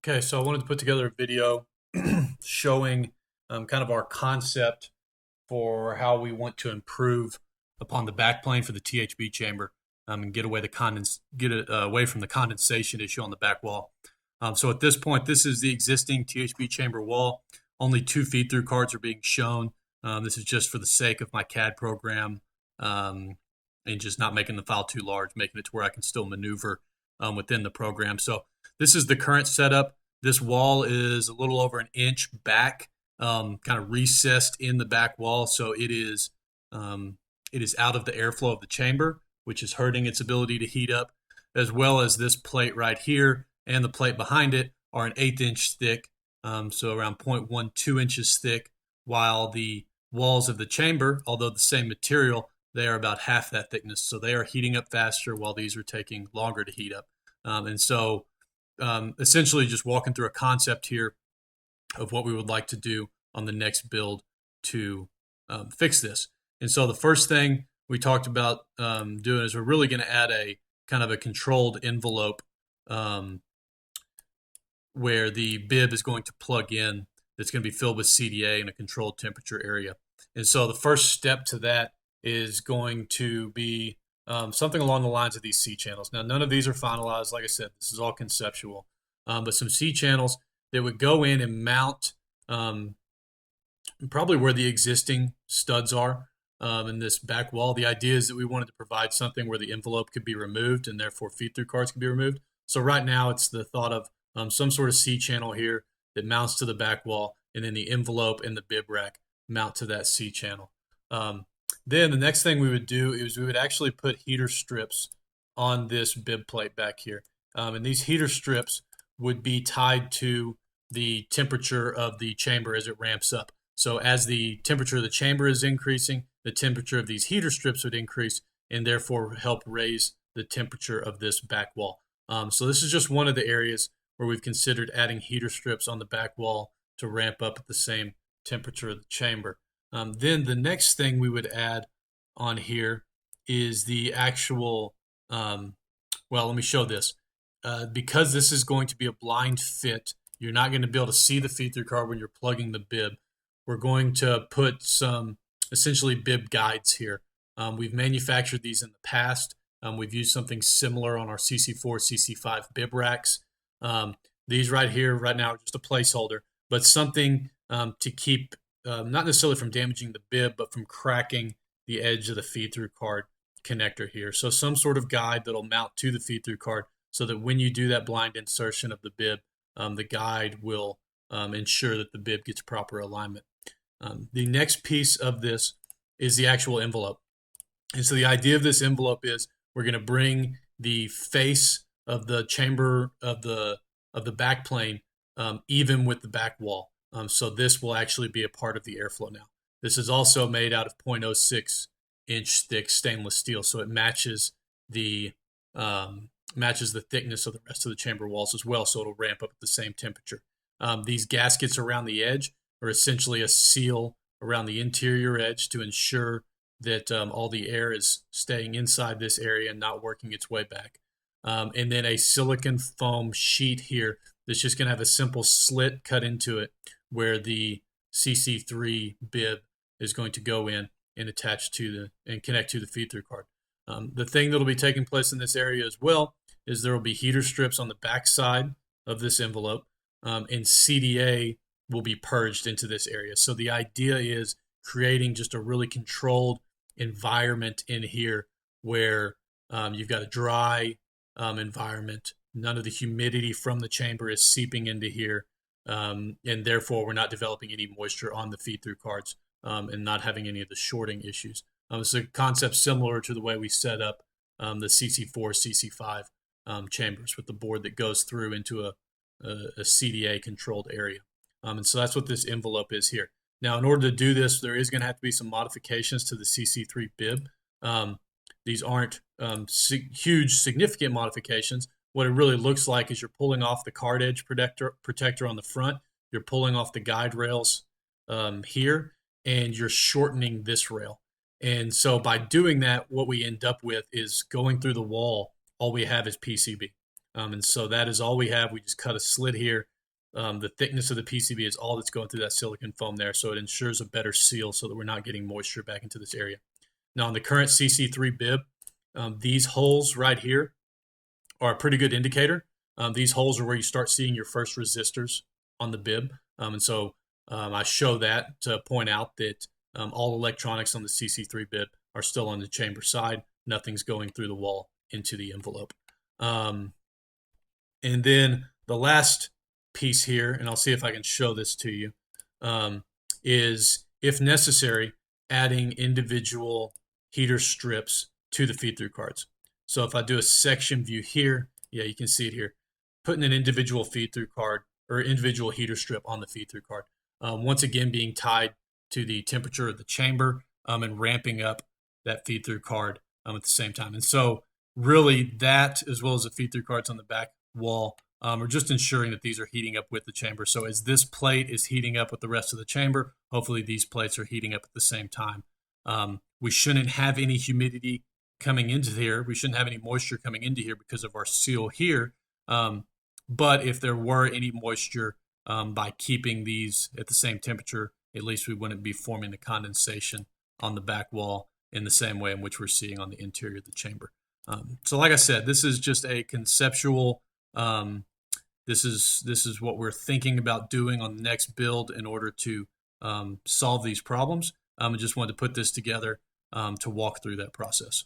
Okay, so I wanted to put together a video showing kind of our concept for how we want to improve upon the backplane for the THB chamber and get it away from the condensation issue on the back wall. So at this point, this is the existing THB chamber wall. Only 2 feed-through cards are being shown. This is just for the sake of my CAD program and just not making the file too large, making it to where I can still maneuver within the program. So this is the current setup. This wall is a little over an inch back, kind of recessed in the back wall, so it is out of the airflow of the chamber, which is hurting its ability to heat up, as well as this plate right here and the plate behind it are an 1/8 inch thick, so around 0.12 inches thick, while the walls of the chamber, although the same material, they are about half that thickness, so they are heating up faster while these are taking longer to heat up. Essentially just walking through a concept here of what we would like to do on the next build to fix this. And so the first thing we talked about doing is we're really going to add a kind of a controlled envelope where the bib is going to plug in, that's going to be filled with CDA in a controlled temperature area. And so the first step to that is going to be something along the lines of these C channels. Now, none of these are finalized. Like I said, this is all conceptual. But some C channels that would go in and mount probably where the existing studs are in this back wall. The idea is that we wanted to provide something where the envelope could be removed and therefore feed-through cards could be removed. So right now it's the thought of some sort of C channel here that mounts to the back wall, and then the envelope and the bib rack mount to that C channel. Then the next thing we would do is we would actually put heater strips on this bib plate back here. And these heater strips would be tied to the temperature of the chamber as it ramps up. So as the temperature of the chamber is increasing, the temperature of these heater strips would increase and therefore help raise the temperature of this back wall. So this is just one of the areas where we've considered adding heater strips on the back wall to ramp up at the same temperature of the chamber. Then the next thing we would add on here is the actual, well, let me show this. Because this is going to be a blind fit, you're not going to be able to see the feed-through card when you're plugging the bib. We're going to put some essentially bib guides here. We've manufactured these in the past. We've used something similar on our CC4, CC5 bib racks. These right here, right now, are just a placeholder, but something to keep not necessarily from damaging the bib, but from cracking the edge of the feed-through card connector here. So some sort of guide that'll mount to the feed-through card so that when you do that blind insertion of the bib, the guide will ensure that the bib gets proper alignment. The next piece of this is the actual envelope. And so the idea of this envelope is we're going to bring the face of the chamber of the backplane even with the back wall. So this will actually be a part of the airflow now. This is also made out of 0.06 inch thick stainless steel, so it matches the thickness of the rest of the chamber walls as well, so it'll ramp up at the same temperature. These gaskets around the edge are essentially a seal around the interior edge to ensure that all the air is staying inside this area and not working its way back. And then a silicon foam sheet here that's just going to have a simple slit cut into it where the CC3 bib is going to go in and attach to and connect to the feed-through card. The thing that will be taking place in this area as well is there will be heater strips on the back side of this envelope, and CDA will be purged into this area. So the idea is creating just a really controlled environment in here where you've got a dry environment. None of the humidity from the chamber is seeping into here, and therefore we're not developing any moisture on the feed-through cards and not having any of the shorting issues. It's a concept similar to the way we set up the CC4, CC5 chambers with the board that goes through into a CDA controlled area. And so that's what this envelope is here. Now, in order to do this, there is going to have to be some modifications to the CC3 bib. These aren't huge, significant modifications. What it really looks like is you're pulling off the card edge protector on the front, you're pulling off the guide rails here, and you're shortening this rail. And so by doing that, what we end up with is going through the wall, all we have is PCB. And so that is all we have. We just cut a slit here the thickness of the PCB is all that's going through that silicon foam there, so it ensures a better seal so that we're not getting moisture back into this area. Now, on the current CC3 bib, these holes right here are a pretty good indicator. These holes are where you start seeing your first resistors on the bib, and so I show that to point out that all electronics on the CC3 bib are still on the chamber side. Nothing's going through the wall into the envelope. And then the last piece here, and I'll see if I can show this to you, is, if necessary, adding individual heater strips to the feed-through cards. So if I do a section view here, yeah, you can see it here, putting an individual feed-through card or individual heater strip on the feed-through card. Once again, being tied to the temperature of the chamber and ramping up that feed-through card at the same time. And so really that, as well as the feed-through cards on the back wall, are just ensuring that these are heating up with the chamber. So as this plate is heating up with the rest of the chamber, hopefully these plates are heating up at the same time. We shouldn't have any humidity coming into here. We shouldn't have any moisture coming into here because of our seal here. But if there were any moisture, by keeping these at the same temperature, at least we wouldn't be forming the condensation on the back wall in the same way in which we're seeing on the interior of the chamber. So like I said, this is just a conceptual, this is what we're thinking about doing on the next build in order to solve these problems. I just wanted to put this together to walk through that process.